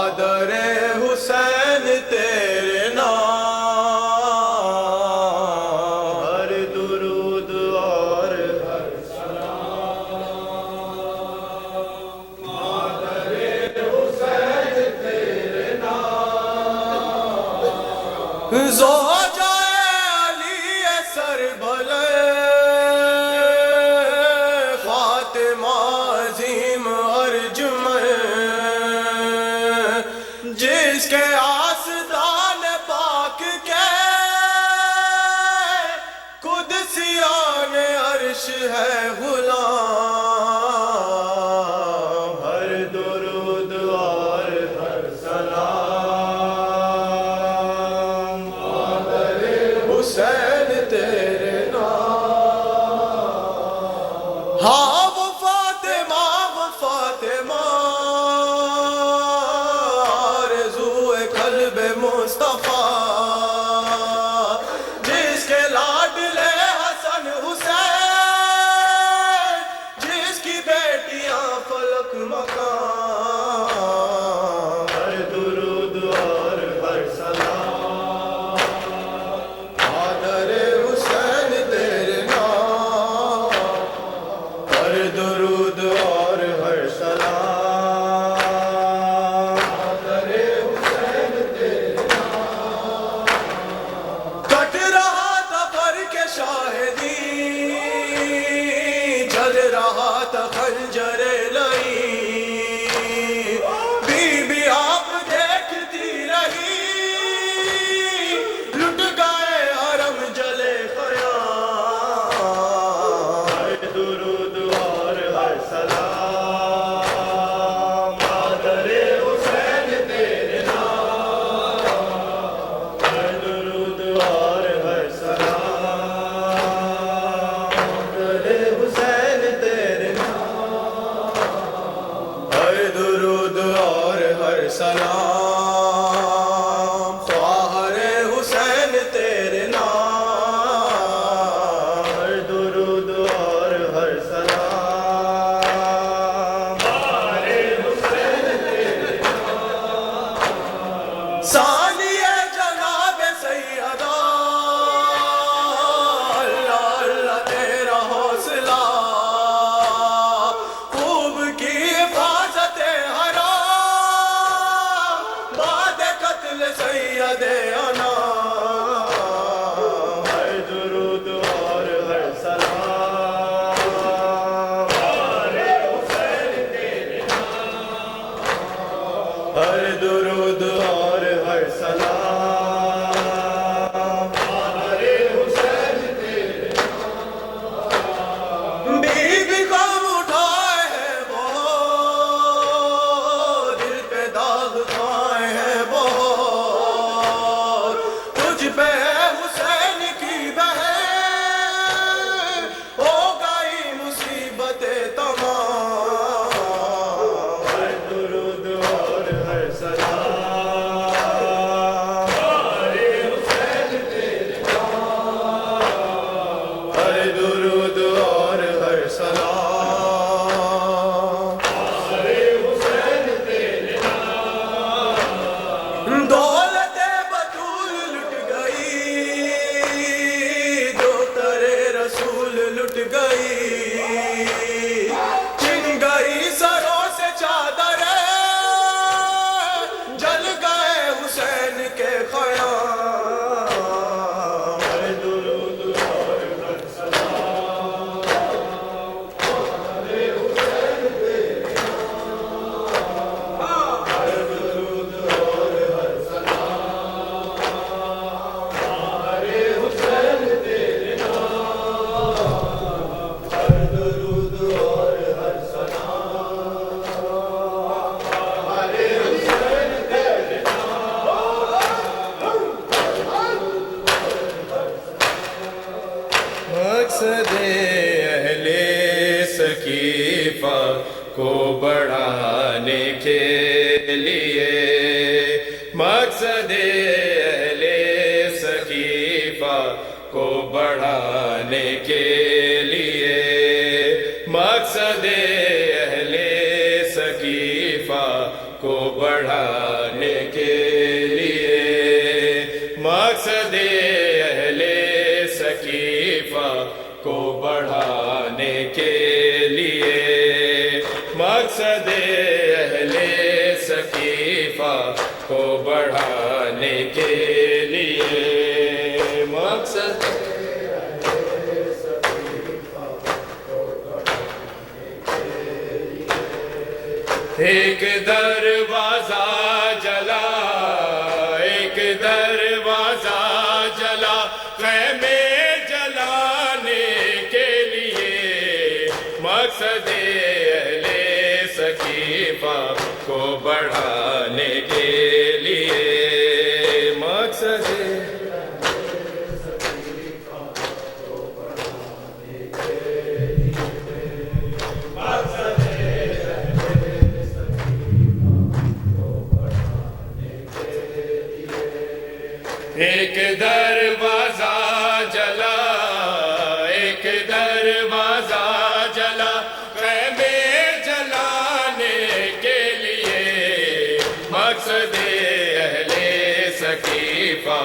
مادر حسین تیرے نام، ہر درود اور ہر سلام، مادر حسین تیرے نام، زوجہ علی سر بلے فاطمہ عظیم ارجمن، جس کے آستان پاک کے قدسیان عرش ہے غلام، ہر درود اور ہر سلام، مادر حسین تیرے نام، ہاں وہ فاطمہ مصطفیٰ، جس کے لاڈلے حسن حسین، جس کی بیٹیاں فلک مقام، ہر درود اور ہر سلام، مادر حسین تیرے نام، ہر درود اور ہر سلام، خنجر لئی بی بی آپ دیکھتی رہی، لٹ گئے حرم جلے خیام، ہر درود اور ہر سلام، مادر حسین تیرے نام، ہر درود اور ہر سلام، مادر حسین تیرے درود اور ہر سلام، خواہر حسین تیرے نام، ہر درود اور ہر سلام، خواہر حسین تیرے نام، ثانیہ جناب سیدہ، اللہ اللہ تیرا حوصلہ، خوب کی سید انا، ہر درود اور ہر سلام، مادر حسین تیرے نام، ہر درود اور ہر سلام، مادر حسین تیرے نام، بی بی غم اٹھائے ہیں بہت، دل پہ داغ کھائے ہیں بہت، حسین کی بہن ہو گئی مصیبت تمام، ہر درود اور ہر سلام، مادر حسین تیرے نام، ہر درود اور ہر سلام، مادر حسین تیرے نام، دولت بطول لٹ گئی، چن گئی سروں سے چادر، جل گئے حسین کے خیام، ہر درود اور ہر سلام، مادر حسین تیرے نام، ہر درود اور ہر سلام، مادر حسین تیرے نام، ہر درود اور ہر سلام، مادر حسین تیرے نام، مقصد اہل سقیفہ کو بڑھانے کے لیے، مقصد اہل سقیفہ کو بڑھانے کے لیے، مقصد اہل سقیفہ کو بڑھانے کے لیے مقصد اہل سقیفہ کو بڑھانے کے لیے مقصد اہل سقیفہ کو بڑھانے کے لیے مقصد ایک دروازہ جلا ایک دروازہ جلا خیمے جلانے کے لیے مقصد اہل سقیفہ کو بڑھانے کے لیے مقصد ایک دروازہ جلا ایک دروازہ جلا خیمے جلانے کے لیے مقصد اہل سقیفہ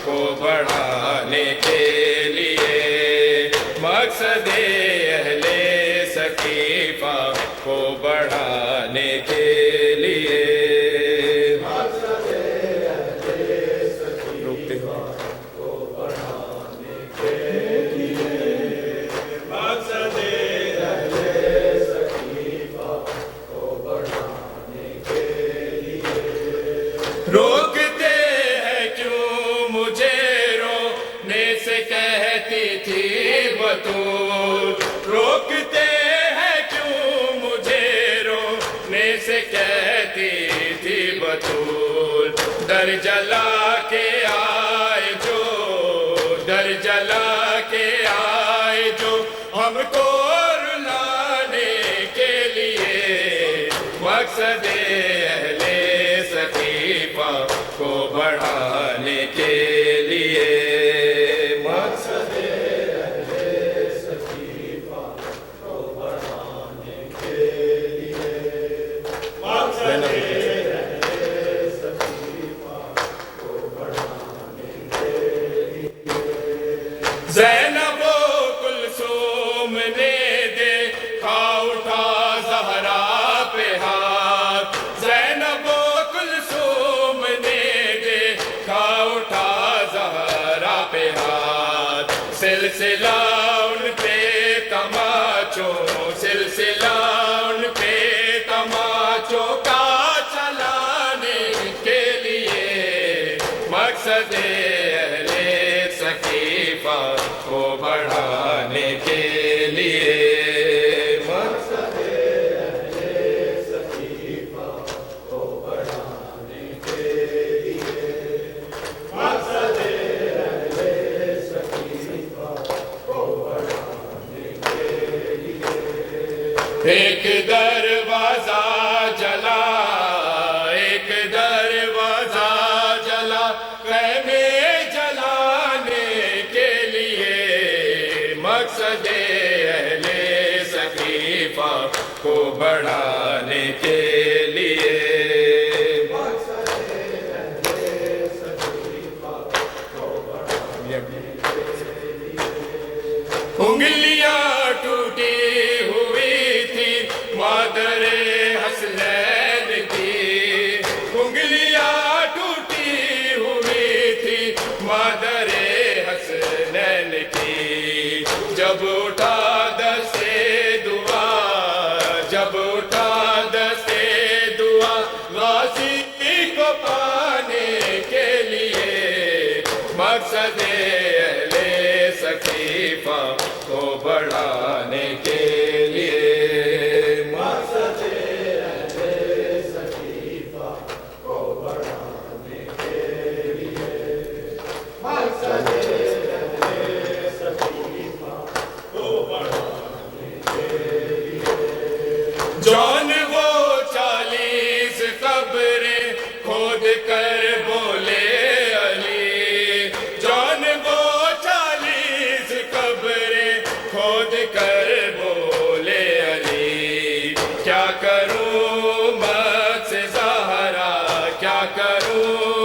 کو بڑھانے کے لیے مقصد اہل سقیفہ کو بڑھانے کے لیے روکتے ہیں کیوں مجھے رونے سے کہتی تھی بطول روکتے ہیں کیوں مجھے رونے سے کہتی تھی بطول در جلا کے آئے جو در جلا کے آئے جو ہم کو رلانے کے لیے مقصد اہل سقیفہ کو بڑھانے کے لیے مقصد اہل سقیفہ کو بڑھانے کے لیے مقصد اہل سقیفہ کو بڑھانے کے لیے زینب و کلثوم نے دیکھا اٹھا زہرا پہ ہاتھ زینب و کلثوم نے دیکھا اٹھا زہرا پہ ہاتھ سلسلہ ان پہ تماچوں سلسلہ ان پہ تماچوں کا چلانے کے لیے مقصد اہل سقیفہ کو بڑھانے کے لیے مقصد اہل سقیفہ کو بڑھانے کے لیے مقصد اہل سقیفہ کو بڑھانے کے لیے ایک دروازہ جلا ایک دروازہ جلا خیمے جلانے کے لیے مقصد اہل سقیفہ کو بڑھانے کے لیے مقصد اہل سقیفہ کو بڑھانے کے لیے انگلیاں ٹوٹی ہوئی تھی مادر حسنین کی انگلیاں ٹوٹی ہوئی تھی مادر حسنین کی جب اٹھا دستے دعا جب اٹھا دستے دعا غازی کو پانے کے لیے مقصد اہل سقیفہ کو بڑھانے کے لیے مقصد اہل سقیفہ کو بڑھانے کے لیے مقصد اہل سقیفہ کو بڑھانے کے لیے جان وہ 40 قبریں کھود کر بولے علی جان وہ 40 قبریں کھود کر کروں